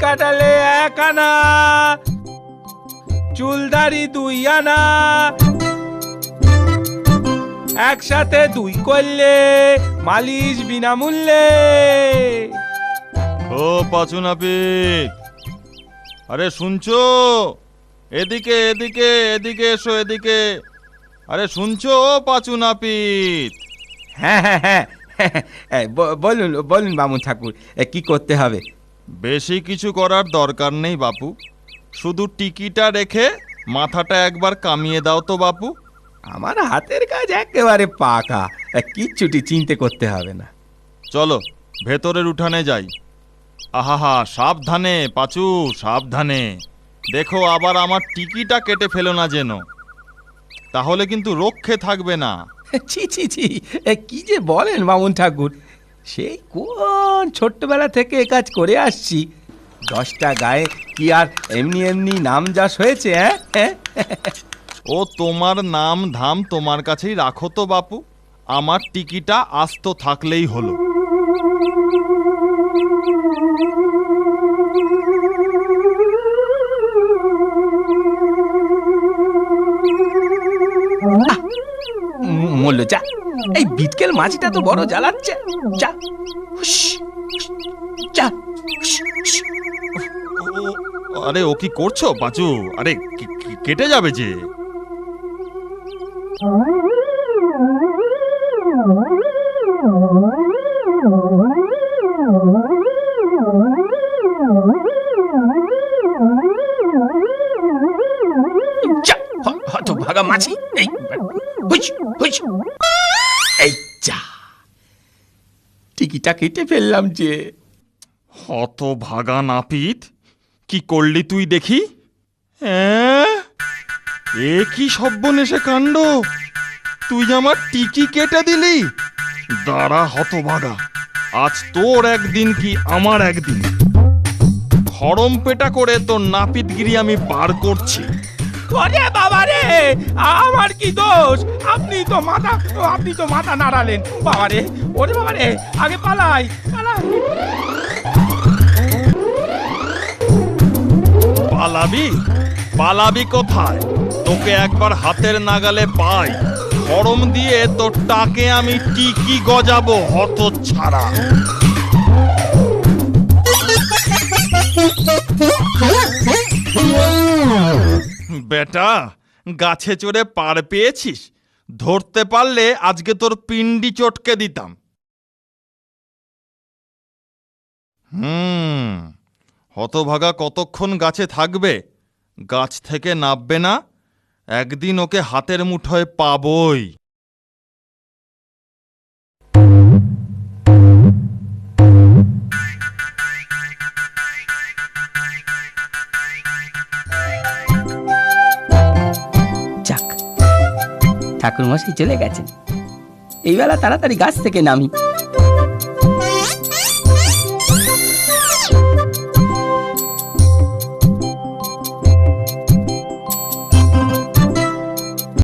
কাটালে 1 আনা, চুলদারি 2 আনা, একসাথে 2 করলে মালিশ বিনামূল্যে। ও পাঁচু নাপিত, আরে শুনছো? এদিকে এদিকে এদিকে এসো, এদিকে। আরে শুনছো পাঁচু নাপিত? হ্যাঁ হ্যাঁ হ্যাঁ, বলুন বলুন বামুন ঠাকুর, কি করতে হবে? বেশি কিছু করার দরকার নেই বাপু, শুধু টিকিটা রেখে মাথাটা একবার কামিয়ে দাও তো বাপু। আমার হাতের কাজ একেবারে পাকা, কিচ্ছুটি চিন্তে করতে হবে না। চলো ভেতরের উঠানে যাই। আহা, সাবধানে পাঁচু, সাবধানে। দেখো আবার আমার টিকিটা কেটে ফেলো না যেন, তাহলে কিন্তু রক্ষে থাকবে না। ছি ছি ছি, কি যে বলেন বামুন ঠাকুর, সেই কোন ছোট্টবেলা থেকে এ কাজ করে আসছি, 10টা গায়ে কি আর এমনি এমনি নাম যশ হয়েছে? হ্যাঁ, ও তোমার নাম ধাম তোমার কাছেই রাখো তো বাপু, আমার টিকিটা আস্ত থাকলেই হলো। মল্ল যা, এই বিটকেল মাছিটা তো বড় জ্বালাচ্ছে। যা যা। আরে ও কি করছো পাঁচু? আরে কেটে যাবে যে। ভাগা মাছি, এই যা, টিকিটা কেটে ফেললাম যে। হত ভাগা নাপিত, কি করলি তুই দেখি? এ কি সর্বনেশে কাণ্ড! তুই আমার টিকি কেটে দিলি। দাঁড়া হতভাগা, আজ তোর একদিন কি আমার একদিন। খড়ম পেটা করে তোর নাপিতগিরি আমি পার করছি। ওরে বাবা রে, আমার কি দোষ? আপনি তো মাথা নাড়ালেন। বাবা রে, ওরে বাবা রে, আগে পালাই পালাই। পালাবি? পালাবি কোথায়? তোকে একবার হাতের নাগালে পাই, খড়ম দিয়ে তোর টাকে আমি টিকি গজাবো হত ছাড়া। বেটা, গাছে চড়ে পার পেয়েছিস, ধরতে পারলে আজকে তোর পিন্ডি চটকে দিতাম। হতভাগা কতক্ষণ গাছে থাকবে? গাছ থেকে নামবে না, একদিন ওকে হাতের মুঠোয় পাবই। যাক, ঠাকুরমশাই চলে গেছেন, এই বেলা তাড়াতাড়ি গাছ থেকে নামি।